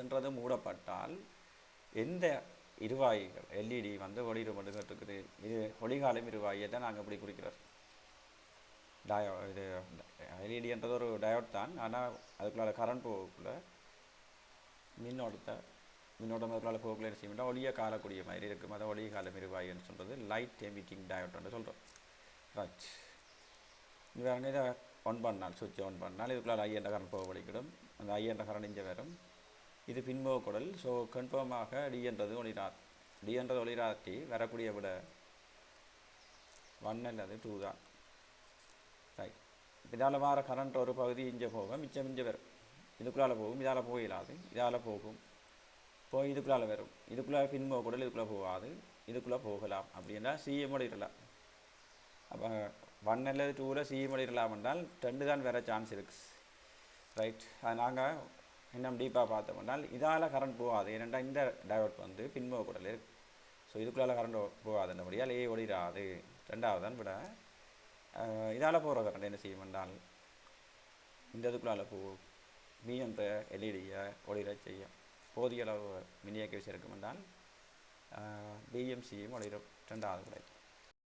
என்றது மூடப்பட்டால் எந்த இருவாய்கள் எல்இடி வந்து ஒளிரும் என்று இருக்குது. இது ஒளிகாலம் இருவாயை தான் நாங்கள் இப்படி குறிக்கிறோம். இது எல்இடின்றது ஒரு டயோட் தான். ஆனால் அதுக்குள்ள கரண்ட் போகக்குள்ள மின்னோட்டம் அதுக்குள்ள போகக்குள்ள என்ன செய்யணும்னா ஒளியை காலக்கூடிய மாதிரி இருக்கும். அதை ஒளி காலம் இருவாயின்னு சொல்கிறது லைட் எமிட்டிங் டயோட்னு சொல்கிறோம். ரைட், இவங்க இதை ஆன் பண்ணால் சுவிட்ச் ஆன் பண்ணால் இதுக்குள்ள ஐ என்ற கரண்ட் போக வலிக்கிடும். அந்த ஐ என்ற கரண்ட் இங்கே வரும். இது பின்போக குடல். ஸோ கன்ஃபார்மாக டி என்றது ஒளிராத்தி வரக்கூடிய விட 1 அல்லது 2 தான். ரைட், இதால் வர கரண்ட் ஒரு பகுதி இங்கே போகும், மிச்சம் இங்கே வரும். இதுக்குள்ளால் போகும், இதால் போயிடாது, இதால் போகும், போய் இதுக்குள்ளால் வரும். இதுக்குள்ளே பின்போக குடல் இதுக்குள்ளே போகாது, இதுக்குள்ளே போகலாம். அப்படின்னா சிஎம் ஒளிரலாம். அப்போ 1 அல்லது 2ல் சிஎம் ஒளிரலாம் என்றால் 2 தான் வேறு சான்ஸ் இருக்குது. ரைட், அது நாங்கள் இன்னும் டீப்பாக பார்த்தோம்னால் இதால் கரண்ட் போகாது. ஏனென்றால் இந்த டயோட் வந்து பின்போக குடல் இருக்குது. ஸோ இதுக்குள்ளால் கரண்ட் போகாதுன்றபடியால் ஏ ஒளிராது. 2வது தான் விட இதால் போகிற கரண்ட் என்ன செய்யும் என்றால் இந்த இதுக்குள்ளால் போகும். பி என்ற எல்இடியை ஒளிர செய்யும். போதிய அளவு மின்னியக்க விஷயம் இருக்கும் என்றால் பிஎம்சியும் ஒளிரும். 2வது விட